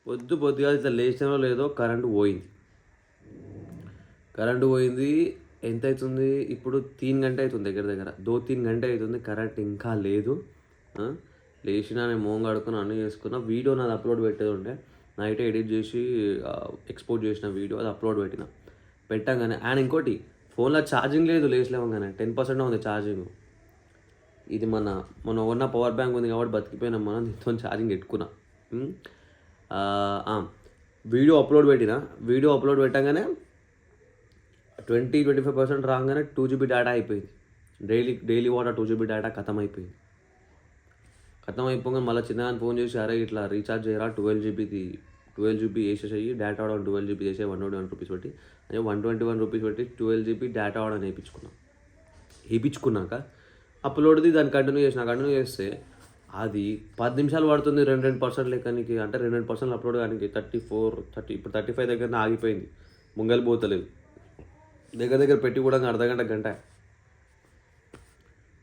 పొద్దుగా ఇట్లా లేచినో లేదో కరెంటు పోయింది. ఎంత అవుతుంది ఇప్పుడు? 3 గంట అవుతుంది దగ్గర 2-3 గంట అవుతుంది. కరెంట్ ఇంకా లేదు. లేచినా నేను మోహం కడుక్కుని అన్నీ చేసుకున్నా. వీడియో నాది అప్లోడ్ పెట్టేది ఉంటే నైట్ ఎడిట్ చేసి ఎక్స్పోర్ట్ చేసిన వీడియో అది అప్లోడ్ పెట్టంగానే అండ్ ఇంకోటి ఫోన్లో ఛార్జింగ్ లేదు. లేవగానే 10% ఉంది ఛార్జింగ్. ఇది మొన్న ఉన్న పవర్ బ్యాంక్ ఉంది కాబట్టి బతికిపోయినాం మనం. దీంతో ఛార్జింగ్ పెట్టుకున్నా. వీడియో అప్లోడ్ పెట్టగానే 20-25% రాగానే 2 GB డేటా అయిపోయింది. డైలీ వాటర్ 2 GB డేటా ఖతం అయిపోగానే మళ్ళీ చిన్నగా ఫోన్ చేసి అరే ఇట్లా రీఛార్జ్ చేయరా 12 GB వేసేసేయి డేటా ఆడ 12 GB చేసే 121 రూపీస్ పెట్టి అదే 121 రూపీస్ పెట్టి 12 GB డేటా ఆడ వేయించుకున్నాక అప్లోడ్ది దాన్ని కంటిన్యూ చేస్తే అది 10 నిమిషాలు పడుతుంది. 2% లెక్కనికి అంటే 2% అప్లోడ్ కానీ 34-30 ఇప్పుడు 35 దగ్గర ఆగిపోయింది. ముంగలు పోతలేదు. దగ్గర పెట్టి కూడా అర్ధగంట గంట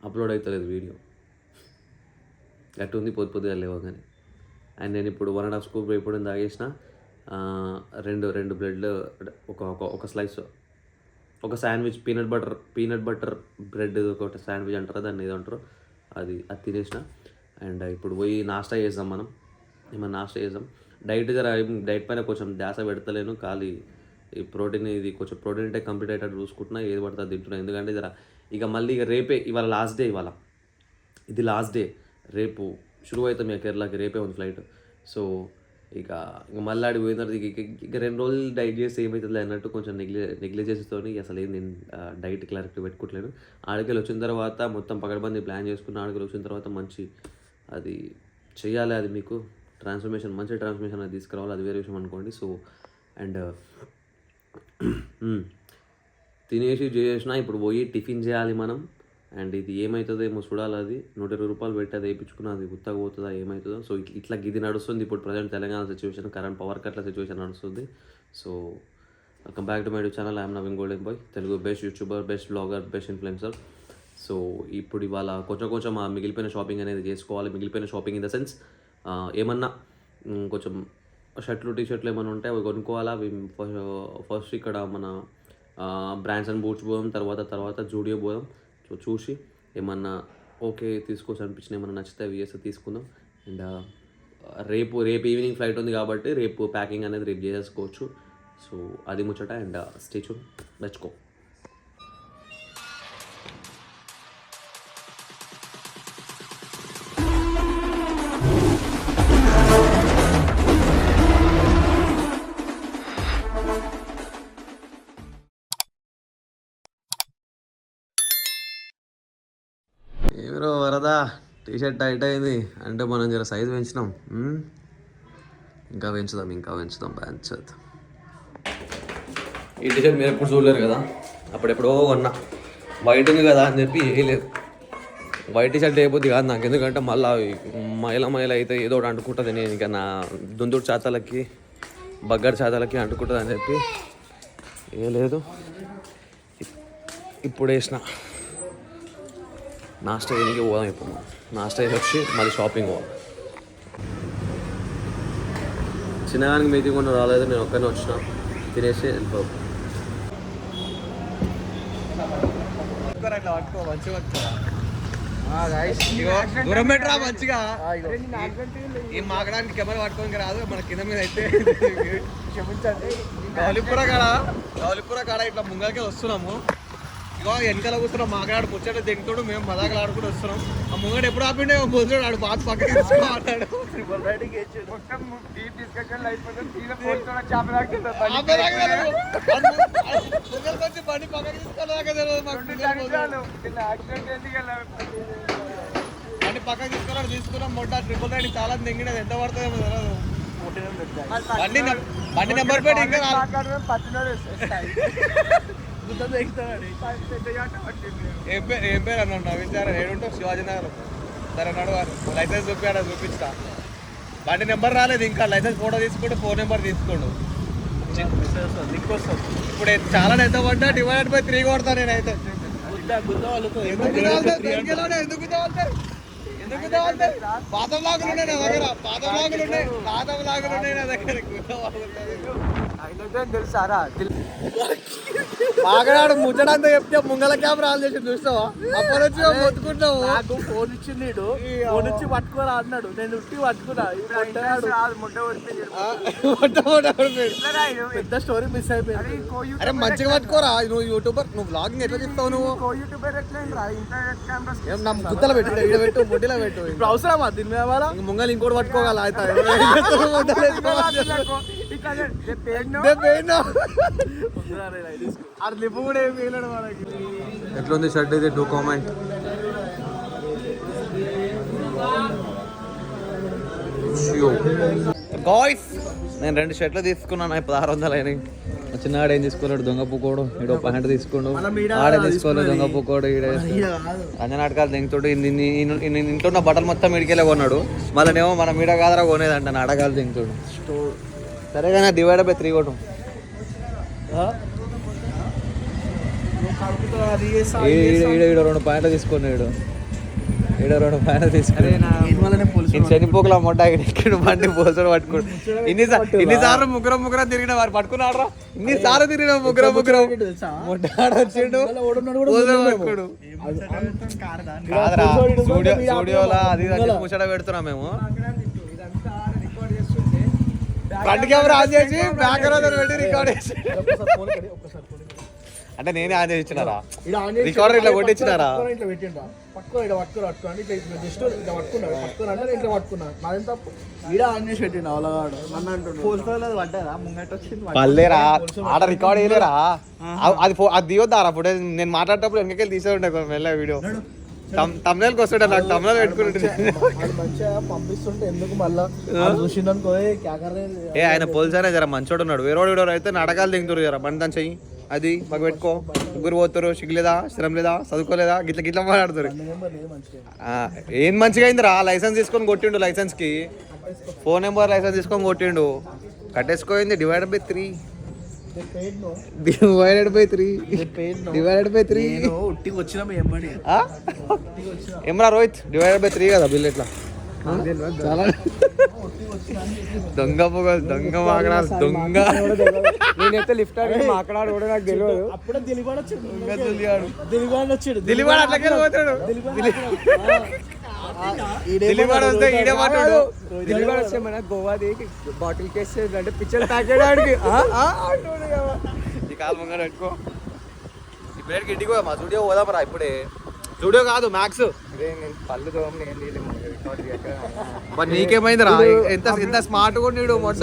అప్లోడ్ అవుతలేదు వీడియో. గట్టి ఉంది పొద్దుగా లేవగానే. అండ్ నేను ఇప్పుడు 1.5 స్కూప్ ఎప్పుడు తాగేసిన. రెండు బ్రెడ్లు ఒక స్లైస్ ఒక శాండ్విచ్ పీనట్ బటర్ బ్రెడ్ ఒక శాండ్విచ్ అంటారు దాన్ని ఏదో అంటారు అది తినేసిన. అండ్ ఇప్పుడు పోయి నాస్టా చేద్దాం. డైట్ పైన కొంచెం ధ్యాస పెడతలేను. ఖాళీ ఈ ప్రోటీన్ ఇది కొంచెం ప్రోటీన్ అంటే కంప్లీట్ అయ్యేటట్టు చూసుకుంటున్నా. ఏది పడుతుంది తింటున్నా. ఎందుకంటే ఇక మళ్ళీ రేపే ఇవాళ లాస్ట్ డే. ఇది లాస్ట్ డే. రేపు షురు అవుతాం కేరళకి. రేపే ఉంది ఫ్లైట్. సో ఇక మళ్ళీ ఆడికి పోయిన తర్వాత ఇక 2 రోజులు డైట్ చేస్తే ఏమవుతుంది అన్నట్టు కొంచెం నెగ్లిజెన్స్తో అసలు ఏం నేను డైట్ క్లారిటీ పెట్టుకోవట్లేదు. ఆడికెళ్ళి వచ్చిన తర్వాత మొత్తం పకడ్బందీ ప్లాన్ చేసుకున్న. ఆడికెళ్ళి వచ్చిన తర్వాత మంచి అది చేయాలి. అది మీకు మంచి ట్రాన్స్ఫర్మేషన్ అది తీసుకురావాలి. అది వేరే విషయం అనుకోండి. సో అండ్ తినేసి చేసిన. ఇప్పుడు పోయి టిఫిన్ చేయాలి మనం. అండ్ ఇది ఏమవుతుందో ఏమో చూడాలి. అది 120 రూపాయలు పెట్టి అది వేయించుకున్నా. అది గుత్తగా పోతుందా ఏమవుతుందో. సో ఇట్లా ఇది నడుస్తుంది ఇప్పుడు present Telangana situation. Current power కట్ల సిచ్యువేషన్ నడుస్తుంది. So welcome back to my YouTube channel. I'm Naveen golden boy, Telugu best YouTuber, best blogger, best influencer. So ఇప్పుడు ఇవాళ కొంచెం మిగిలిపోయిన షాపింగ్ అనేది చేసుకోవాలి. మిగిలిపోయిన షాపింగ్ ఇన్ ద సెన్స్ ఏమన్నా కొంచెం షర్ట్లు టీషర్ట్లు ఏమైనా ఉంటే అవి కొనుక్కోవాలా. అవి ఫస్ట్ ఇక్కడ మన బ్రాండ్స్ అండ్ బూట్స్ పోదాం. తర్వాత జూడియో పోదాం. సో చూసి ఏమన్నా ఓకే తీసుకోవచ్చు అనిపించిన ఏమన్నా నచ్చితే అవి చేస్తే తీసుకుందాం. అండ్ రేపు ఈవినింగ్ ఫ్లైట్ ఉంది కాబట్టి రేపు ప్యాకింగ్ అనేది రేపు చేసేసుకోవచ్చు. సో అది ముచ్చట. And stay tune, let's go. ఏమిరో వరదా టీషర్ట్ టైట్ అయింది అంటే మనం జర సైజు పెంచినాం. ఇంకా పెంచుదాం పెంచదు. ఈ టీషర్ట్ మీరు ఎప్పుడు చూడలేరు కదా. అప్పుడెప్పుడో కొన్నా. వైట్ ఉంది కదా అని చెప్పి వేయలేదు. వైట్ టీషర్ట్ వేయబోద్ది కాదు నాకు. ఎందుకంటే మళ్ళీ మైల అయితే ఏదో ఒకటి అంటుకుంటుంది. నేను ఇంకా నా దుందుడు చాతలకి బగ్గర్ చాతలకి అంటుకుంటుంది అని చెప్పి వేయలేదు. ఇప్పుడు వేసిన. నాస్టా వేయడానికి పోదాం. ఇప్పుడు నాస్టా వేసి వచ్చి మళ్ళీ షాపింగ్ పోవాలి. చిన్నగానికి మీటింగ్ కూడా రాలేదు. నేను ఒక్కనే వచ్చిన. తినేసి వెళ్ళిపోవు. దూరం పెట్టరా మంచిగా. ఏం మాకడానికి కెమెరా పట్టుకోనికి రాదు. మన కింద మీద అయితే క్షమించండి. గౌలిపుర కాడ ఇట్లా ముంగలకే వస్తున్నాము. ఇగో వెనకాల కూర్చున్నాం. మాట్లాడు ముచ్చట దిగుతాడు. మేము మదాకలు ఆడుకుంటూ వస్తున్నాం. ఆ ముంగడు ఎప్పుడు ఆపిండే పోతాడు. ఆడు బాగా పక్కన తీసుకున్నాడు. బండి పక్కకి తీసుకున్నాం. మొట్ట ట్రిపుల్ రైడ్ చాలా దింగినది. ఎంత పడుతుందేమో తెలియదు. బండి నెంబర్ ప్లేట్ ఇంకా ఏం పేరు అన్నాడు నవ్వించారు. ఏడుంటావు శివాజీ నగర్. సరే నడవాలి. లైసెన్స్ చూపిస్తా. బండి నెంబర్ రాలేదు ఇంకా. లైసెన్స్ ఫోటో తీసుకుంటే ఫోన్ నెంబర్ తీసుకోండు. ఇప్పుడు చాలా ఎంత పడ్డా డివైడెడ్ బై 3 కొడతా నేనైతే. ఎందుకు పాత బ్లాగులు ఉన్నాయి నా దగ్గర, పాత బ్లాగులు ఉన్నాయి నా దగ్గర. తెలుసారా బాగా ముచ్చడంతా చెప్తే ముంగల కెమెరా ఆన్ చేసి చూస్తావా? అప్పటి నుంచి మొత్తుకుంటావు. నాకు ఫోన్ ఇచ్చింది, ఫోన్ ఇచ్చి పట్టుకోరా అన్నాడు, నేను ఉట్టి పట్టుకున్నా. పెద్ద స్టోరీ మిస్ అయిపోయింది. అరే మంచిగా పట్టుకోరా, నువ్వు యూట్యూబర్, నువ్వు బ్లాగింగ్ ఎట్లా చెప్తావు? నువ్వు నా గుత్తలో పెట్టు, ఇక్కడ పెట్టు, ముడ్డిలో పెట్టు. ఇప్పుడు అవసరమా దీని మీద వాళ్ళ ముంగలు ఇంకోటి పట్టుకోగల? ఎట్లుంది షర్ట్ అయితే? Do comment. గాయ్స్ నేను 2 షర్ట్లు తీసుకున్నాను, 1600 అయినాయి. చిన్నవాడు ఏం తీసుకోలేడు, దొంగ పుక్కోడు. ఈడో ప్యాంట్ తీసుకోండు, ఆడే తీసుకోలేదు దొంగ పుక్కోడు. ఈడే అంజనాటకాలు దింగుతాడు. ఇంట్లో ఉన్న బట్టలు మొత్తం ఇడికెళ్ళే కొన్నాడు. మళ్ళీనేమో మన మీడ కాదరా కొనేదంట, నాటకాలు దింగుతాడు. సరే కానీ డివైడ్ బై 3 కొట్టు. ఈడ 2 ప్యాంట్లు తీసుకున్నాడు, ఈడ 2 ప్యాంట్లు తీసుకుని చనిపోకలా మొట్ట బండి పోసడు పట్టుకోడు. ఇన్నిసార్లు ముగ్గురం తిరిగిన వారు పట్టుకున్నాడు రా. ఇన్నిసార్లు తిరిగిన ముగ్గురం మొట్టాడు వచ్చిండు పట్టుకోడు. కాదరా స్టూడియోలా అది ముచ్చట పెడుతున్నాం మేము. ఫ్రంట్ కెమెరా ఆన్ చేసి బ్యాక్ పెట్టి రికార్డ్ చేసి, అంటే నేనే ఆన్ చేసి ఇచ్చినారా? రికార్డర్ ఇట్లా కొట్టించినారా? పల్లేరా ఆడ రికార్డ్ చేయలేరా? అది దిగొద్దారా ఫుటేజ్? నేను మాట్లాడేటప్పుడు వెనకెళ్ళి తీసే ఉండే మెల్ల వీడియో. తమ్నేల్కి వస్తుంటే నాకు తమ్నేల్ పెట్టుకుంటుంటే ఆయన పోలీసారే జర మంచోడు ఉన్నాడు. వేరేవాడు అయితే నాటకాలు దిగుతారు. జర బండి దాని చెయ్యి, అది మాకు పెట్టుకో, ముగ్గురు పోతారు, సిగ్గులేదా, శ్రమ లేదా, చదువుకోలేదా, గిట్ల మాట్లాడుతారు. ఏం మంచిగా అయిందిరా, లైసెన్స్ తీసుకొని కొట్టిండు. లైసెన్స్ కి ఫోన్ నెంబర్ లైసెన్స్ తీసుకొని కొట్టిండు. కట్టేసుకోయింది. డివైడెడ్ బై 3 ఏమరా రోహిత్? డివైడెడ్ బై 3 కదా బిల్. ఎట్లా చాలా దొంగ పొగలు, దొంగ మాకడాలు, దొంగ. నేనైతే లిఫ్ట్ అడిగి మాకడాడు కూడా నాకు తెలియదు. అప్పుడే దిలివాడు అట్లకే పోతాడు. దిలివాడు వస్తే ఈడే మాట్లాడు. దిలివాడు వస్తే మన గోవాది బాటిల్ కేసు అంటే పిక్చర్ తాకేడాడికి ఈ కాలు ముంగడ పెట్టుకో. ఇప్పుడేడికి ఇంటికి పోదా? మా స్టూడియో పోదామరా ఇప్పుడే. స్టూడియో కాదు మ్యాక్స్. పళ్ళు మరి నీకేమైందిరా? ఎంత స్మార్ట్ గా నీడు మొట్ట.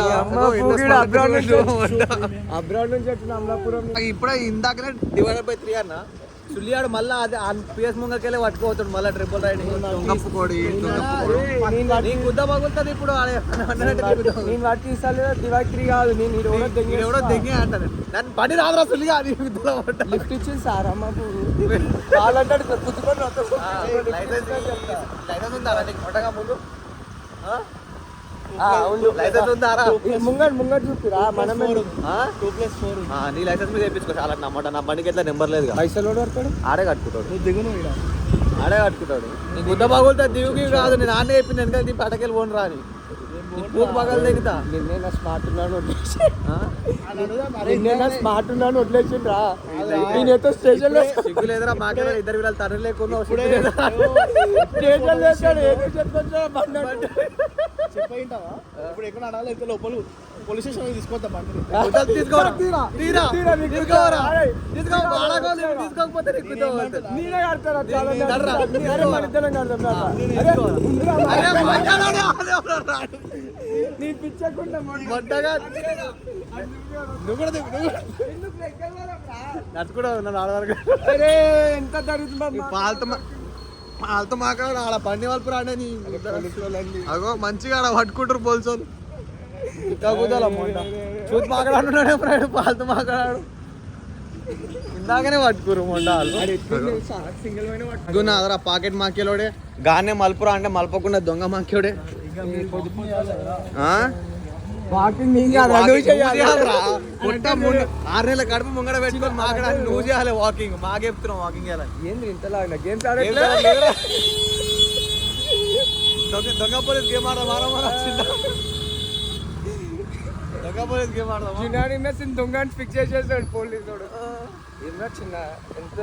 అబ్రాడ్ నుంచి వచ్చిన అమలాపురం. ఇప్పుడే ఇందాకనే డివైడెడ్ బై 3 అన్న. సుల్లియాడు మళ్ళీ అది పిఎస్ ముంగకెళ్ళి పట్టుకోవచ్చాడు. మళ్ళీ ట్రిపుల్ రైడింగ్ కప్పుకోడి గుద్ద పగులుతుంది. ఇప్పుడు నేను పట్టి ఇస్తాను. డివైడ్ 3 కాదు, నేను ఎవడో దెంగే అంటాను. నన్ను పడి రాదురా సుల్లిగా. అది గుద్దలో పడ్డా. లిఫ్ట్ ఇచ్చింది సార్ అమ్మకు కావాలంటాడు. కుట్టుకొని లైసెన్స్ ఉందా నీకు మొట్టగా ముందు? ముంగడు చూపిరా మనం 2+4. నీ లైసెన్స్ మీద వేయించుకో చాలా. నమ్మట నా బండికి ఎట్లా నెంబర్ లేదు. పైసలు ఆడే కట్టుకుంటాడు. నువ్వు దిగు, ఆడే కట్టుకుంటాడు. నీ గుద్ద బాగుంటే దిగుకి కాదు. నేను ఆడే చెప్పింది ఎందుకంటే నీ పటకెళ్ళి పోను రాని పూకు పగలు దిగుతా. నిన్నే స్మార్ట్ ఉన్నాను స్మార్ట్ ఉన్నాను వదిలేసిండ్రా. నేనైతే స్టేషన్ లో సిగ్గు లేదురా. మాకే 2 వీళ్ళ తండ్రి లేకుండా స్టేషన్ లేచాడు. ఏదో చెప్పుకొచ్చా చెప్పయింటావా? ఇప్పుడు ఎక్కడ అడాలి లోపల పోలీస్ స్టేషన్ తీసుకోకపోతే ఎంత వాళ్ళతో మాట్లాడు. ఆడ పండి వాళ్ళు రాడే. అగో మంచిగా ఆడ పట్టుకుంటారు పోలీసు వాళ్ళు. ఇంకా కుదాల చూసి మాట్లాడుతున్నాడే ఫ్రెండ్. పాలతో మాట్లాడాడు. ఇందాకనే పట్టుకురు మొండాలు. అదరా పాకెట్ మాకేలోడే. గానే మలుపురా అంటే మలపకుండా దొంగ మాకేడే. 6 నెలల కడుపు ముంగడ పెట్టుకొని మాట్లాడాలి. నువ్వు చేయాలి వాకింగ్. మాకు చెప్తున్నావు వాకింగ్ చేయాలి. ఏంది ఇంతలా గేమ్స్ ఆడే దొంగ పోలీస్ గేమ్ ఆడదాం దొంగ పోలీస్ గేమ్ ఆడదాం. చిన్నాని మెస్సిని దొంగని ఫిక్స్ చేసేసాడు పోలీసు. ఏమన్నా చిన్న ఎంత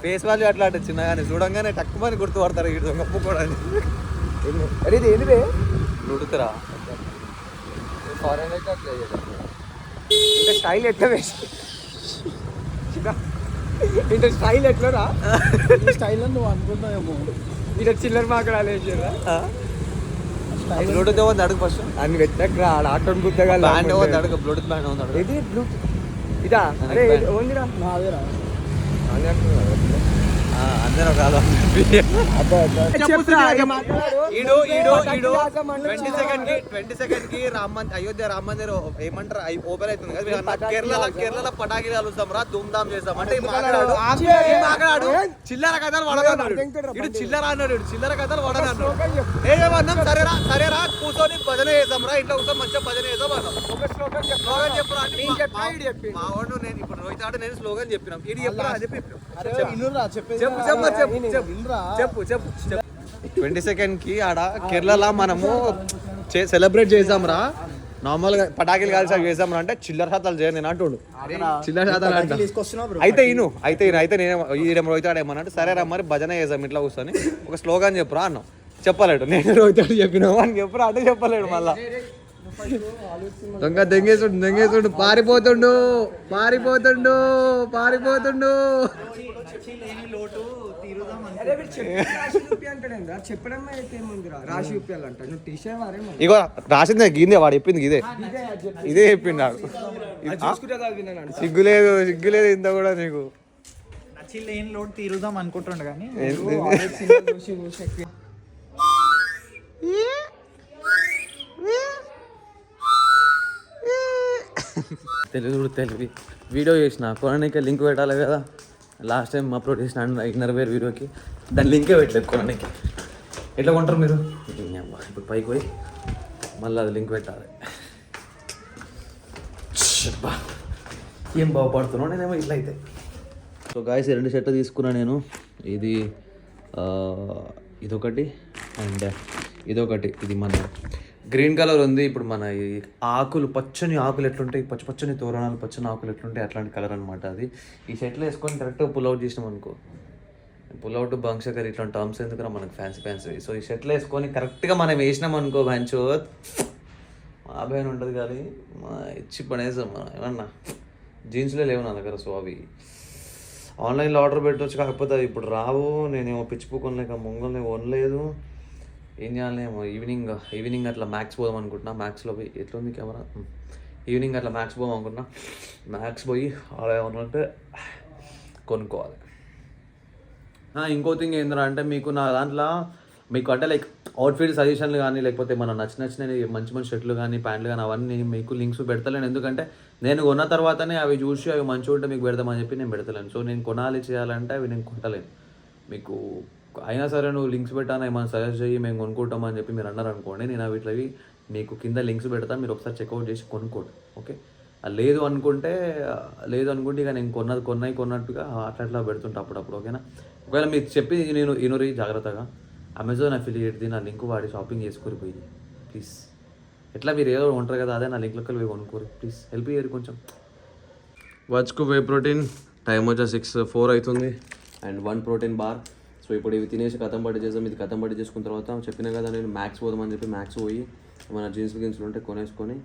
ఫేస్ వాల్యూ అట్లా అంటే చిన్నగానే చూడంగానే తక్కువని గుర్తుపడతారు ఈ దొంగ కూడా. అరే ఇది ఏంటిదే ఉడుకురా ఫారెన్ అయితే అట్లా ఇంత స్టైల్ ఎట్లా వేసి ఇంత స్టైల్ ఎట్లరా స్టైల్ అని నువ్వు అనుకుంటావేమో. ఇట్లా చిల్లర మాకడాలు వేసారా బ్లూటూత్ ఏమో అడుగు ఫస్ట్. అన్ని వెతకరా ఆడ ఆటో గుద్దగా బ్యాండ్ ఏమో అడుగు బ్లూటూత్ బ్యాండ్ ఏమో అడుగు. ఇది బ్లూటూత్ ఇదా అరే ఓన్లీరా నాదేరా అందరూ కాదు. చెప్పురా 20 సెకండ్ కి అయోధ్య రామ మందిర్ ఏమంటారు ఓపెన్ అవుతుంది కదా. కేరళ పటాకి కలుస్తాం రా ధూమ్ ధామ్ చేస్తాం అంటే మాట్లాడు చిల్లర కథలు వడదన్నాడు. ఇడు చిల్లర అన్నాడు. చిల్లర కథలు వడదన్నాడు. ఏమన్నాం సరేరా కూర్చొని భజన చేద్దాం రా ఇంట్లో కూర్చొని మంచిగా భజన చేద్దాం అన్నాం. స్లోగన్ చెప్పురా అంటే మా వాడు నేను ఇప్పుడు రోహిత్ ఆడు నేను స్లోగన్ చెప్పినాం. ఇది చెప్పురా అని చెప్పి చెప్పు 20 సెకండ్ కి ఆడ కేరళ మనము సెలబ్రేట్ చేద్దాం రా నార్మల్ గా పటాకులు కాల్చి చేద్దాం రా అంటే చిల్లర శాతాలు చేయండి నేను అంటుండు. చిల్లర శాతాలు అంట అయితే నేను ఈడ రోహిత్ ఆడు ఏమన్నా సరే రా మరి భజన చేద్దాం ఇంట్లో కూర్చొని ఒక స్లోగన్ చెప్పురా అన్నాం. చెప్పలేడు. నేను రోహిత్ ఆడు చెప్పినా అని చెప్పురా అంటే చెప్పలేడు. మళ్ళా దొంగ దెంగేసుడు పారిపోతుండు. చెప్పడం అయితే ఏముందిరా రాసి చూపించాలంట. నువ్వు టీషర్ట్ వారేమో ఇగో రాసిందే గీందే వాడు చెప్పింది ఇదే చెప్పిండు వాడు. సిగ్గులేదు ఇంత కూడా నీకు. లేని లోటు తీరుదాం అనుకుంటుండ కానీ తెలివి వీడియో చేసిన కొనడానికి లింక్ పెట్టాలి కదా. లాస్ట్ టైం అప్లోడ్ చేసిన ఇన్నర్వేర్ వీడియోకి దాని లింకే పెట్టలేదు కొనడానికి. ఎట్లా కొంటారు మీరు? ఇప్పుడు పైకి పోయి మళ్ళీ అది లింక్ పెట్టాలి. ఏం బాగుపడుతున్నావు నేనేమో ఇట్లా అయితే. సో గాయస్ 2 షర్ట్లు తీసుకున్నా నేను. ఇదొకటి అండ్ ఇదొకటి. ఇది మన గ్రీన్ కలర్ ఉంది. ఇప్పుడు మన ఈ ఆకులు పచ్చని ఆకులు ఎట్లుంటాయి, పచ్చని తోరణాలు పచ్చని ఆకులు ఎట్లుంటాయి అట్లాంటి కలర్ అనమాట అది. ఈ షర్ట్లు వేసుకొని కరెక్ట్గా పుల్అవుట్ చేసినాం అనుకో. పుల్అవుట్ బంక్షకర్ ఇట్లాంటి టర్మ్స్ ఎందుకురా మనకు ఫ్యాన్సీ. సో ఈ షర్ట్లు వేసుకొని కరెక్ట్గా మనం వేసినాం అనుకో బ్యాంచో మా భయం ఉంటుంది కానీ ఇచ్చి పడేసాం మనం. ఏమన్నా జీన్స్లో లేవు నా దగ్గర. సో అవి ఆన్లైన్లో ఆర్డర్ పెట్టవచ్చు, కాకపోతే అవి ఇప్పుడు రావు. నేనేమో పిచ్చిపోకొనలేక మొంగల్ని కొనలేదు. ఏం చేయాలేమో ఈవినింగ్ అట్లా మ్యాక్స్ పోదాం అనుకుంటున్నా. మ్యాక్స్లో పోయి ఎట్లుంది కెమెరా. ఈవినింగ్ అట్లా మ్యాక్స్ పోదాం అనుకుంటున్నా. మ్యాక్స్ పోయి అలా ఏమన్నంటే కొనుక్కోవాలి. ఇంకో థింగ్ ఏంటంటే అంటే మీకు నా దాంట్లో మీకు అంటే లైక్ అవుట్ఫిట్ సజెషన్లు కానీ లేకపోతే మన నచ్చినవి మంచి షర్ట్లు కానీ ప్యాంట్లు కానీ అవన్నీ మీకు లింక్స్ పెడతలేను. ఎందుకంటే నేను కొన్న తర్వాతనే అవి చూసి అవి మంచిగా ఉంటే మీకు పెడదామని చెప్పి నేను పెడతలేను. సో నేను కొనాలి చేయాలంటే అవి నేను కొంటలేను. మీకు అయినా సరే నువ్వు లింక్స్ పెట్టాను ఏమైనా సజెస్ట్ చేయి మేము కొనుక్కుంటామని చెప్పి మీరు అన్నారు అనుకోండి, నేను వీటివి మీకు కింద లింక్స్ పెడతాను. మీరు ఒకసారి చెక్అవుట్ చేసి కొనుక్కోండి. ఓకే. లేదు అనుకుంటే ఇక నేను కొన్నట్టుగా అట్లా పెడుతుంటా అప్పుడప్పుడు. ఓకేనా. ఒకవేళ మీరు చెప్పి నేను ఇనురి జాగ్రత్తగా అమెజాన్ అఫిలియేట్ది నా లింక్ వాడి షాపింగ్ చేసుకుని ప్లీజ్. ఎట్లా మీరు ఏదో ఉంటారు కదా అదే నా లింక్లోకి పోయి కొనుక్కోరు ప్లీజ్. హెల్ప్ చేయరు కొంచెం. వాచ్కు వే ప్రోటీన్ టైం వచ్చా 6:04 అవుతుంది అండ్ 1 ప్రోటీన్ బార్. సో ఇప్పుడు ఇవి తినేసి కథం పట్టి చేద్దాం. ఇది కథం పట్టి చేసుకున్న తర్వాత చెప్పినా కదా నేను మ్యాక్స్ పోదామని చెప్పి మ్యాక్స్ పోయి మన జీన్స్లు ఉంటే కొనేసుకొని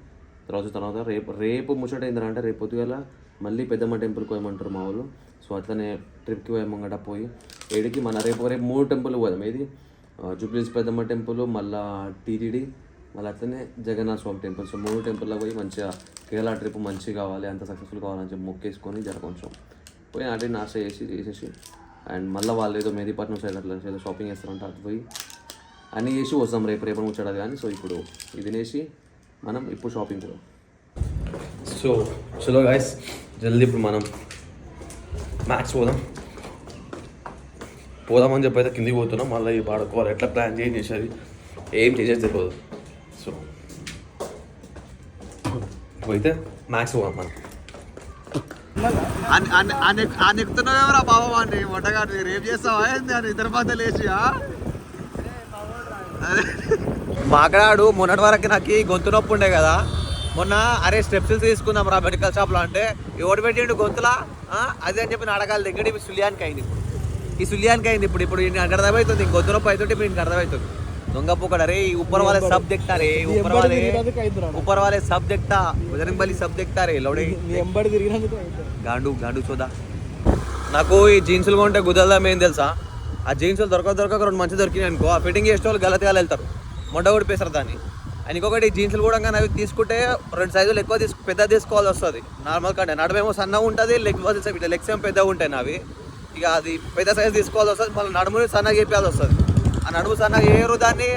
తర్వాత రేపు ముచ్చట ఏంటంటే రేపు పొద్దుగల మళ్ళీ పెద్దమ్మ టెంపుల్కి పోయమంటారు మా వాళ్ళు. సో అట్లనే ట్రిప్కి పోయమంగట పోయి ఏడికి మన రేపు 3 టెంపుల్ పోదాం. ఏది జూబ్లీస్ పెద్దమ్మ టెంపుల్, మళ్ళీ టీటీడీ, మళ్ళీ అట్లనే జగన్నాథ స్వామి టెంపుల్. సో 3 టెంపుల్లో పోయి మంచిగా కేరళ ట్రిప్ మంచిగా కావాలి, అంత సక్సెస్ఫుల్ కావాలని చెప్పి మొక్కేసుకొని కొంచెం పోయి అటు నాశ చేసేసి అండ్ మళ్ళీ వాళ్ళు ఏదో మెహదీపట్నం సైడ్ అట్లా ఏదో షాపింగ్ చేస్తారంటే అటు పోయి అన్నీ చేసి వస్తాం రేపు ముచ్చడదు కానీ. సో ఇప్పుడు ఇది తినేసి మనం ఇప్పుడు షాపింగ్ పోదాం. సో చలో గాయస్ జల్దీ ఇప్పుడు మనం మ్యాక్స్ పోదామని చెప్పి అయితే కిందికి పోతున్నాం. మళ్ళీ ఈ వాడుకోవాలి ఎట్లా ప్లాన్ చేసేది ఏం చేసేది తెలియదు. సో పోయితే మ్యాక్స్ పోదాం మనం. ఎక్కుతున్నావేమరా బాబా వాడిని మొట్టగాడిని రేపు చేస్తావా ఏంది అని ఇద్దరు మధ్య లేచి మాకడాడు మొన్నటి వరకు నాకు గొంతు నొప్పి ఉండే కదా, మొన్న అరే స్టెప్స్ తీసుకుందాం రా మెడికల్ షాప్లో అంటే ఎవడు పెట్టిండు గొంతులా అదే అని చెప్పి నాటకాలు దగ్గర ఇప్పుడు సుల్యానికి అయింది. ఈ సుల్యానికి అయింది ఇప్పుడు ఈయన అర్థమవుతుంది, గొంతు నొప్పి అవుతుంటే ఇప్పుడు ఈయనకి అర్థమవుతుంది. దొంగ పొక్కడు అరే ऊपर वाले सब देखता रे ऊपर वाले सब देखता बजरंग बली सब देखता रे लौడే గాండు గాండు చూదా. నాకు ఈ జీన్సులు కొంటే గుదల్దాం ఏం తెలుసా, ఆ జీన్సులు దొరక రెండు మంచి దొరికినాయి అనుకో, ఆ ఫిట్టింగ్ చేసే వాళ్ళు గలతిగా వెళ్తారు, మొండ కొడిపేస్తారు దాన్ని. అండ్ ఇంకొకటి జీన్సులు కూడా అవి తీసుకుంటే 2 సైజులు ఎక్కువ పెద్ద తీసుకోవాల్సి వస్తుంది. నార్మల్ కంటే నడుమేమో సన్నగా ఉంటుంది, లెగ్స్ ఏమో పెద్దగా ఉంటాయి నావి. ఇక అది పెద్ద సైజు తీసుకోవాల్సి వస్తుంది, మళ్ళీ నడుముని సన్నగా చెప్పాల్సి వస్తుంది. ఆ నడుము సన్నగా ఏరు దాన్ని,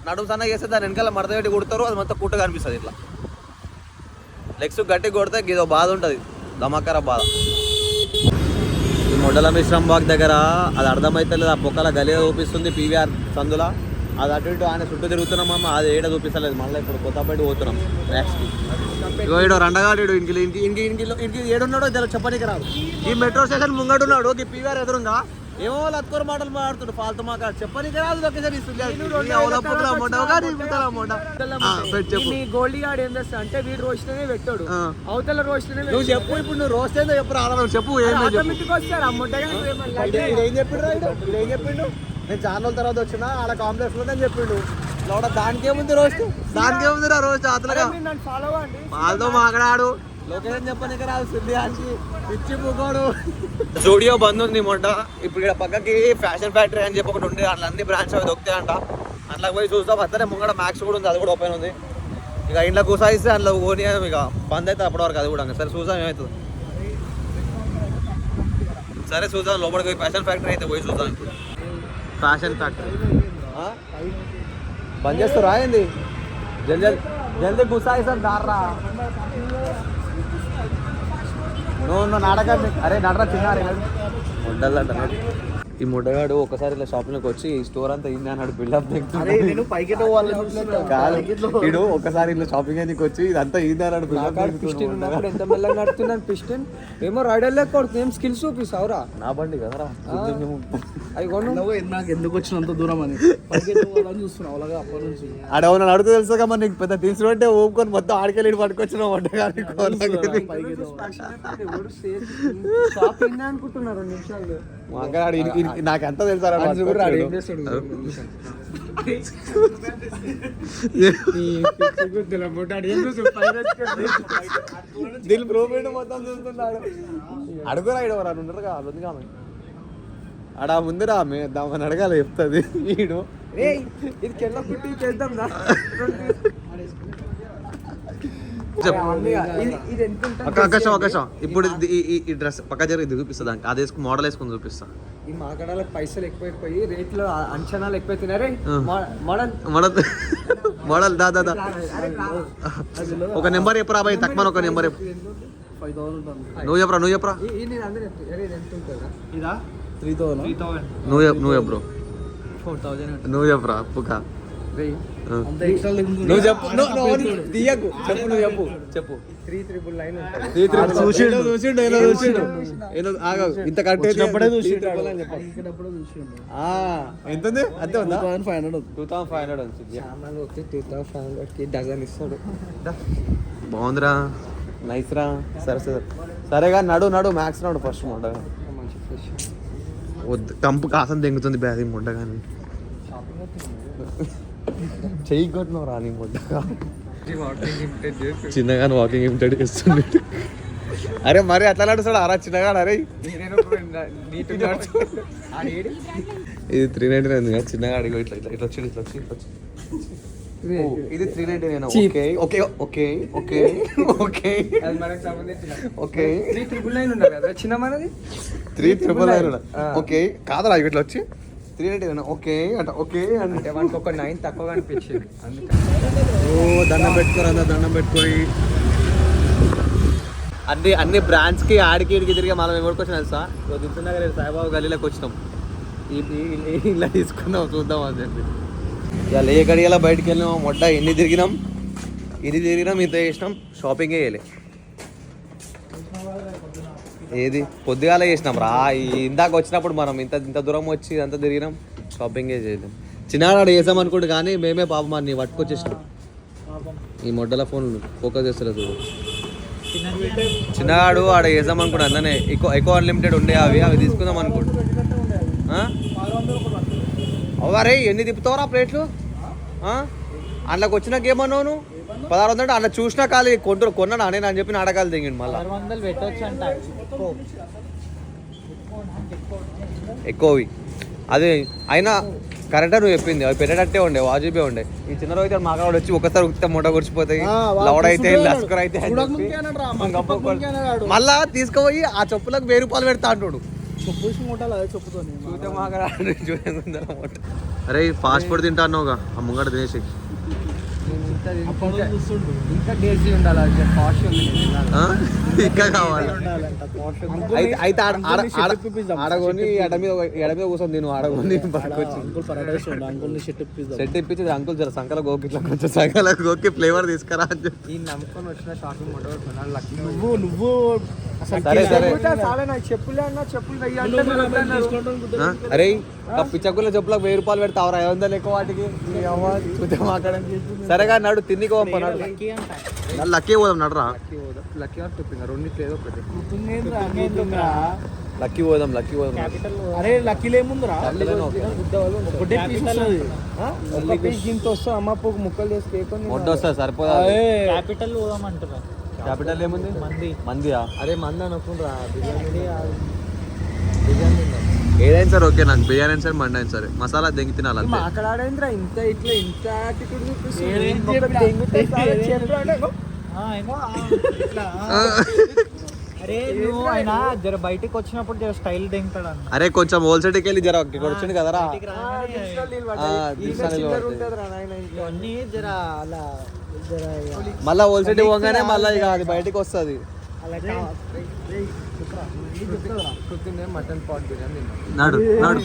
నడుము సన్నగా చేస్తే దాని వెనకాల మడత పెట్టి కొడతారు, అది మొత్తం కుట్టగా అనిపిస్తుంది. ఇట్లా లెగ్స్ గట్టి కొడితే ఇదో బాధ ఉంటుంది, ధమాకర బాధ. ఈ మొడ్డల మిశ్రమ్ బాగ్ దగ్గర అది అర్థమైతలేదు, ఆ పొక్కల గలిగా చూపిస్తుంది పీవీఆర్ సందులా. అది అటు ఇటు ఆయన చుట్టూ తిరుగుతున్నామమ్మ, అది ఏడ చూపిస్తలేదు. మళ్ళీ ఇప్పుడు కొత్తపేట పోతున్నాం మ్యాక్స్కి. ఇగో ఇడు రండగాడు ఇంటికి ఏడున్నాడో జర చెప్పనీకి రాదు. ఈ మెట్రో స్టేషన్ ముంగడున్నాడు, ఈ పీవీఆర్ ఎదురుందా ఏమో లత్కోర మాటలు మాట్లాడుతుడు, ఫాల్తు మాట్లాడు చెప్పనీకి రాదు. ఒకేసారి గోల్డీ గాడు ఏం చేస్తా అంటే వీడు రోషనే పెట్టాడు, అవతల రోషనే. నువ్వు చెప్పు, ఇప్పుడు నువ్వు రోస్ట్ చెప్పు రావడం చెప్పు. ఏం చెప్పిండు, నేను చాలా రోజుల తర్వాత వచ్చినా ఆడ కాంప్లెక్స్ లో అని చెప్పిండు. లోడ దానికేముంది రోస్ట్, దానికేముంది రా రోస్ట్ అతలుగా వాళ్ళతో మాట్లాడు. లొకేషన్ చెప్పనీకి రాదు సుల్లియానికి, పిచ్చి పుకోడు. స్టూడియో బంద్ ఉంది మొట్ట. ఇప్పుడు ఇక్కడ పక్కకి ఫ్యాషన్ ఫ్యాక్టరీ అని చెప్పి ఒకటి ఉంది, అట్లా అన్ని బ్రాంచ్ అవి దొక్కుతాయంట. అట్లా పోయి చూస్తాం. అతనే ముంగడ మ్యాక్స్ కూడా ఉంది, అది కూడా ఓపెన్ ఉంది. ఇక ఇంట్లో కూసాయిస్తే అందులో ఓని ఇక బంద్ అయితే అప్పటి వరకు అది కూడా. సరే చూసాం ఏమవుతుంది, సరే చూద్దాం. లోపలికి పోయి ఫ్యాషన్ ఫ్యాక్టరీ అయితే పోయి చూద్దాం. ఇప్పుడు ఫ్యాషన్ ఫ్యాక్టరీ బంద్ చేస్తారు రాయింది, జల్దీ గుసాయిస్తాం దారా. నువ్వు నాటకం అరే నడరా చిన్నారే ఉండదంట. ఈ ముడ్డగాడు ఒకసారి ఇలా షాపింగ్లోకి వచ్చి ఈ స్టోర్ అంతా ఇంది అన్నాడు, బిల్డప్ నేను పైకి ఇడు ఒకసారి ఇలా షాపింగ్ అయితే వచ్చి ఇదంతా ఇంది అన్నాడు. ఎంత మెల్లగా నడుతున్నాను పిస్టన్ ఏమో రైడర్ లెక్క కొడుతుంది, ఏం స్కిల్స్ చూపిస్తావురా. నా బండి కదరా అవి నాకు ఎందుకు వచ్చినంత దూరం అని చూస్తున్నావు అలాగా అప్పటి నుంచి. ఆడేమన్నా అడుగు తెలుసుగా మరి నీకు పెద్ద తీసుకుంటే ఊపుకొని మొత్తం ఆడికెళ్ళి పట్టుకొచ్చిన వంటగాని అనుకుంటున్నారు 2 నిమిషాలు. నాకెంత తెలుసారా మొత్తం చూస్తున్నాడు. అడుగురా ఇడవరా ఉండరుగా అందుగా ఆడ ముందురా ఆమె దామని అడగాలి చెప్తుంది. ఈడు ఇది కెళ్ళ పుట్టి చేద్దాం. అవకాశం ఇప్పుడు ఈ డ్రెస్ పక్క జరిగి చూపిస్తా, అది వేసుకుని మోడల్ వేసుకుని చూపిస్తా. ఈ మాకడాలకు పైసలు ఎక్కువైపోయి రేట్లు అంచనాలు ఎక్కువ తినారే. మోడల్ దాదా ఒక నెంబర్ చెప్పరా బాయ్, తక్కువ ఒక నెంబర్ చెప్పు. 5,000 నువ్వు చెప్పరా ఇదా 3,000 నువ్వు చెప్పు 4,000 నువ్వు చెప్పరా పుకా. నువ్వు చెప్పు, తీయకు చెప్పు, నువ్వు చెప్పు 3,999 చూసిండు ఇంత కరెక్ట్ ఎంత ఉంది అంతే ఉందా? 2,500 2,500 డజన్ ఇస్తాడు. బాగుందిరా, నైస్ రా. సరేగా నడు మ్యాక్స్ నడు ఫస్ట్ మొండ వద్దు, కంపు కాసం తెంగుతుంది బ్యాగ్ మొండ. కానీ చెయ్యి కొట్టినవు రా నీ మొండగా. చిన్నగా వాకింగ్ ఇమిటెడ్ చేస్తుంది. అరే మరి అట్లా నడుస్తాడు అరా చిన్నగా. అరే ఇది 399 కదా చిన్నగా. అడిగి ఇట్లా వచ్చి ఇది 399. Okay okay okay okay okay 3,999 ఉన్నారు కదా చిన్న మనది 3,999. ఓకే కాదరా ఇట్లా వచ్చి 399. ఓకే అంట ఓకే అంటే మనకు ఒక 9 తక్కువ అనిపించింది. దండం పెట్టుకొని అన్ని బ్రాండ్స్కి ఆడికి ఇడికి తిరిగి మనం ఎవరికి వచ్చినా తెలుసా, దించునగర్ సాయిబాబా గల్లీలోకి వచ్చినాం. ఇలా తీసుకుందాం చూద్దాం అని చెప్పి. ఇవాళ ఏ గడియలా బయటకు వెళ్ళినాం, మొడ్డ ఎన్ని తిరిగినాం ఇంత చేసినాం, షాపింగే చేయలే. ఏది పొద్దుగాల చేసినాం రా. ఇందాక వచ్చినప్పుడు మనం ఇంత దూరం వచ్చి ఇదంతా తిరిగినాం, షాపింగే చేయలేం. చిన్నాడు వేసాం అనుకుంటు కానీ మేమే పాపం అని పట్టుకొచ్చేసినాం. ఈ మొడ్డల ఫోన్ ఫోకస్ చేస్తలేదు చూడు. చిన్నాడు ఆడ వేసాం అనుకుంటు అందనే ఎక్కువ అన్లిమిటెడ్ ఉండే అవి తీసుకుందాం అనుకుంటు. అవరే ఎన్ని తిప్పుతావురా ప్లేట్లు? అందులోకి వచ్చినాక ఏమన్నావు నువ్వు? 1600 అలా చూసినా కాదు కొన్నాను నేను అని చెప్పి అడగాలి దిగిండు. మళ్ళీ 600 పెట్టొచ్చు అంట ఎక్కువవి. అది అయినా కరెక్టే నువ్వు చెప్పింది, అవి పెట్టేటట్టే ఉండే వాజిబే ఉండే. ఈ చిన్న రోజు మాకాడు వచ్చి ఒకసారి ఉక్కితే మూట గుడిచిపోతాయి, లౌడ్ అయితే లస్కర్ అయితే మళ్ళా తీసుకుపోయి ఆ చెప్పులకు 1000 రూపాయలు పెడతా అంటాడు. అరే ఫాస్ట్ ఫుడ్ తింటా అన్నావుగా ఆ ముంగట తినేసి. ఇంకా టేస్టీ ఉండాలి, ఇంకా కావాలి. అయితే ఆడగొని ఎడ మీద కూర్చొని నేను ఆడగొని సెట్ ఇప్పించి అంకుల్ జర సంకల గోకి ఇట్లా కొంచెం సంకల గోకి ఫ్లేవర్ తీసుకురా అని చెప్పి నమ్ముకొని వచ్చిన షాపింగ్ నువ్వు సరే సరే. అరే పిచ్చకుల చెప్పులకు 1000 రూపాయలు పెడతావరా? 500 ఎక్కువ వాటికి సరేగా నడు తిన్నికి పంపన్నాడు. లక్కీ పోదాం నడరా. లక్కీ చెప్పింది రెండింటి ఏదో ఒకటి. లక్కీ పోదాం అరే లక్కీలో ఏముందిరా? ఒకటే పీస్ వస్తా అమ్మ పోకు ముక్కలు చేసి కేక్ మొట్ట వస్తా సరిపోదా? క్యాపిటల్ పోదాం అంటారా? క్యాపిటల్ ఏముంది? మందియా? అరే మంది అనుకుంటా. బిర్యానీ ఏదైనా సరే ఓకే నాకు. బిర్యానీ అయినా సరే మండి అయినా సరే మసాలా దెంగి తినాలి అంతే. అక్కడ ఆడైందిరా ఇంత ఇట్లా ఇంత యాటిట్యూడ్ అరే నువ్వు ఆయన జర బయటికి వచ్చినప్పుడు జర స్టైల్ దింగుతాడు అన్న. అరే కొంచెం హోల్సేల్కి వెళ్ళి జర ఇక్కడ వచ్చింది కదరా. అన్నీ జర అలా మళ్ళా హోల్సేల్ పోగానే మళ్ళీ ఇక అది బయటకు వస్తుంది. మటన్ పాట్ బిర్యానీ నాడు నాడు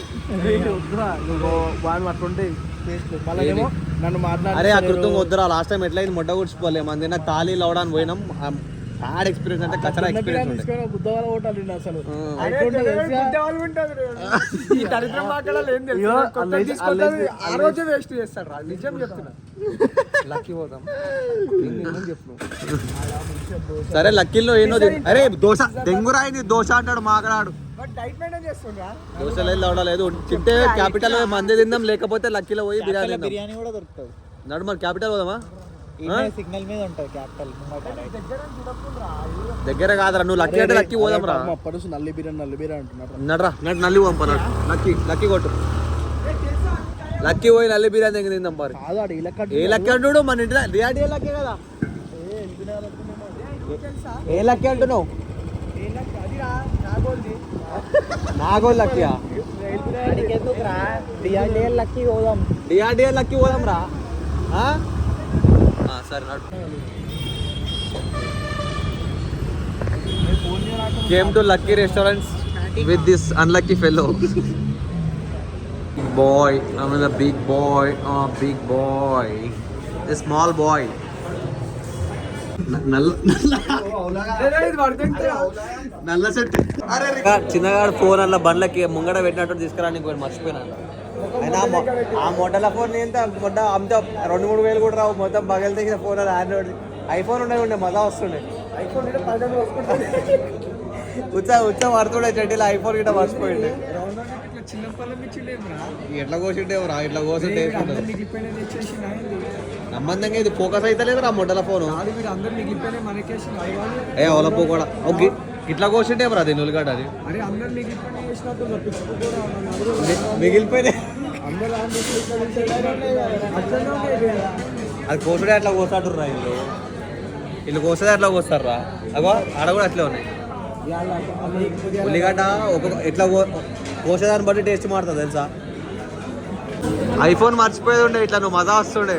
నన్ను మాట్లాడు. అరే ఆ కృతం వద్దురా. లాస్ట్ టైం ఎట్లయింది మొట్ట కూర్చుకోలేము మంది నాకు ఖాళీ లవడానికి పోయినాం. బ్యాడ్ ఎక్స్పీరియన్స్ అంటే కచరా ఎక్స్పీరియన్స్ ఉండే. వేస్ట్ చేస్తాడు రా, నిజం చెప్తున్నా. లక్కీ పోదాం సరే లక్కీలో ఏనో అరే దోశ దెంగురాయి దోశ అంటాడు మాకడాడు. దోశ లేదు లవడా లేదు. తింటే క్యాపిటల్ మంది తిందాం, లేకపోతే లక్కీలో పోయి బిర్యానీ బిర్యానీ కూడా దొరుకుతుంది. నడు మరి క్యాపిటల్ పోదామా? సిగ్నల్ మీద ఉంటుంది క్యాపిటల్. దగ్గర కాదురా నువ్వు లక్కీ అంటే లక్కీ పోదాం రా. నల్లి బిర్యానీ అంటున్నారు. నడరా నల్లి పంపన్నాడు. లక్కీ కొట్టు. లక్కీ పోయి నల్లి బిర్యానీ దగ్గర తిందాం మరి. ఏ లక్కీ అంటుడు? మన ఇంటి రియాడీ ఏ లక్కీ కదా. ఏ లక్కీ అంటున్నావు? నాగోల్ లక్కీయా? డిఆర్డిఎల్ లక్కీ పోదాం. డిఆర్డిఎల్ లక్కీ పోదాం రా. సరే నడు. Came to Lucky Restaurants with this unlucky fellow. Boy, I'm a big boy. Oh, big boy. A small boy. నల్ల సెట్. చిన్నగాడు ఫోన్ అలా బండ్లకి ముంగడ పెట్టినట్టు తీసుకురా నీకు మర్చిపోయినా. అయినా ఆ మొడ్డల ఫోన్ ఎంత మొడ్డ అంత 2-3 వేలు కూడా రావు. మొత్తం బగలు తెగిన ఫోన్ అది ఆండ్రాయిడ్. ఐఫోన్ ఉండే మజా వస్తుండే. ఉచ్చ పడుతుండే చెడ్డీలో ఐఫోన్ గిట్ట మర్చిపోయిండే. ఎట్లా కోసిండే రా ఇట్లా కోసిండే సంబంధంగా ఇది ఫోకస్ అయితే లేదు రా మొడ్డల ఫోను. ఏ అవలపో కూడా ఓకే ఇట్లా కోసిండే రా దీని ఉల్లిగడ్డ. అది మిగిలిపోయినాయి. అది కోసుడే అట్లా కోసాడు రా. వీళ్ళు కోసేది అట్లా కోస్తారు రా. అగో ఆడ కూడా అట్లే ఉన్నాయి. ఉల్లిగడ్డ ఎట్లా కోసేదాన్ని బట్టి టేస్ట్ మారుతుంది తెలుసా. ఐఫోన్ మర్చిపోయేది ఉండే ఇట్లా నువ్వు మజా వస్తుండే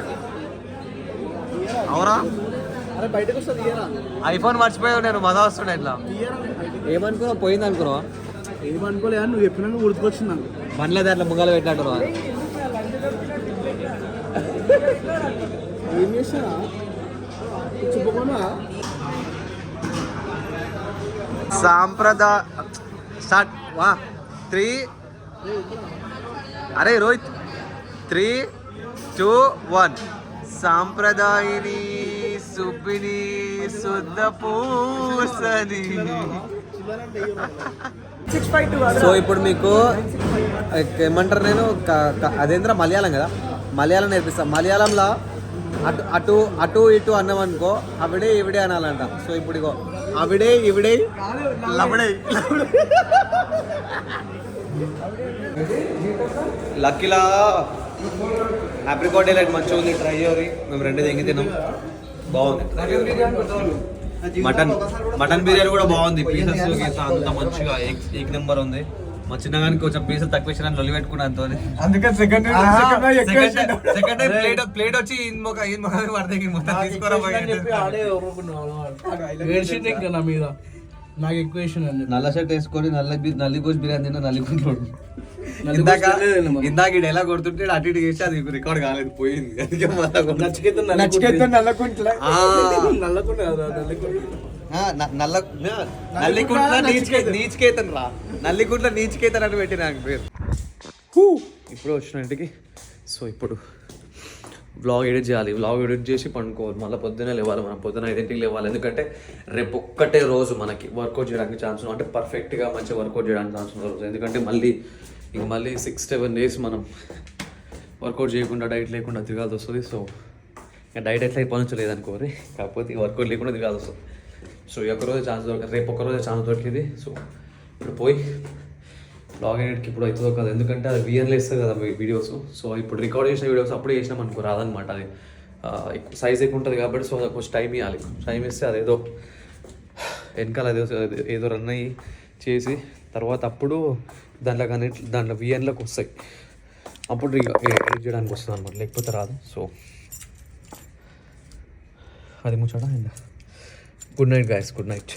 అవురా. ఐఫోన్ మర్చిపోయేది ఉండే నువ్వు మజా వస్తుండే ఇట్లా. ఏమనుకున్నావు? పోయింది అనుకున్నావా? ఏమనుకోలే నువ్వు చెప్పినా గుర్తుకొచ్చింది. బండ్లేదు అట్లా ముంగలు పెట్టినట్టు ఏం చేసినా చెప్పుకోనా సాంప్రదాయ స్టార్ట్ 3. అరే రోహిత్ 3, 2, 1. సాంప్రదాయిని సుబ్బిని శుద్ధ పూసని. సో ఇప్పుడు మీకు ఏమంటారు, నేను అదేంద్ర మలయాళం కదా, మలయాళం నేర్పిస్తాను. మలయాళంలో అటు అటు అటు ఇటు అన్నాం అనుకో, అవిడే ఇవిడే అనాలంట. సో ఇప్పుడు ఇగో అవిడే ఇవిడే లవడే. లక్కీలా ఆప్రికాట్ లైట్ మంచిగా ఉంది, ట్రై చేయాలి. మేము రెండు తెంగి తిన్నాం, బాగుంది. మటన్ బిర్యానీ కూడా బాగుంది. పీసెస్ అంత మంచిగా ఏక్ నెంబర్ ఉంది. మా చిన్నగానికి కొంచెం పీసెస్ తక్కువ ఇచ్చిన లొల్లి పెట్టుకున్నా అంతో. సెకండ్ టైం ప్లేట్ వచ్చి మీద నాకు ఎక్కువ నల్ల షర్ట్ వేసుకొని నల్లి కోసి బిర్యానీ తిన్నా, నల్లికుంటున్నాడు. ఇందాక ఎలా కొడుతుంటే అటు ఇటు చేసి అది రికార్డ్ కాలేదు, పోయింది. అందుకే నీచికేతన్ రా, నల్లికుంట్ల నీచికేతన్ అని పెట్టి నాకు పేరు. ఇప్పుడు వచ్చిన ఇంటికి. సో ఇప్పుడు వ్లాగ్ ఎడిట్ చేయాలి, వ్లాగ్ ఎడిట్ చేసి పండుకోవాలి. మళ్ళీ పొద్దున్నే లేవాలి, మనం పొద్దున 5ంటికి లేవాలి. ఎందుకంటే రేపు ఒక్కటే రోజు మనకి వర్కౌట్ చేయడానికి ఛాన్స్ ఉంది, అంటే పర్ఫెక్ట్గా మంచిగా వర్కౌట్ చేయడానికి ఛాన్స్ ఉన్న రోజు. ఎందుకంటే మళ్ళీ 6-7 days మనం వర్కౌట్ చేయకుండా డైట్ లేకుండా తిరగాల్సి వస్తుంది. సో డైట్ ఎట్లా ఇప్పటి నుంచి లేదనుకోరి, కాకపోతే వర్కౌట్ లేకుండా తిరగాల్సి వస్తుంది. సో ఈ ఒక్కరోజు ఛాన్స్ దొరకదు, రేపు ఒక్కరోజు ఛాన్స్ దొరికింది. సో ఇప్పుడు పోయి బ్లాగ్ ఎడిట్కి ఇప్పుడు అవుతుందో కదా, ఎందుకంటే అది విఎన్లో ఇస్తుంది కదా వీడియోస్. సో ఇప్పుడు రికార్డ్ చేసిన వీడియోస్ అప్పుడే చేసినాం అనుకో రాదనమాట. అది సైజ్ ఎక్కువ ఉంటుంది కాబట్టి సో కొంచెం టైం ఇవ్వాలి. టైం ఇస్తే అదేదో వెనకాల ఏదో రన్ అయ్యి చేసి తర్వాత అప్పుడు దాంట్లో విఎన్లోకి వస్తాయి, అప్పుడు ఎడిట్ చేయడానికి వస్తుంది అనమాట, లేకపోతే రాదు. సో అది ముచ్చట. Good night guys, good night.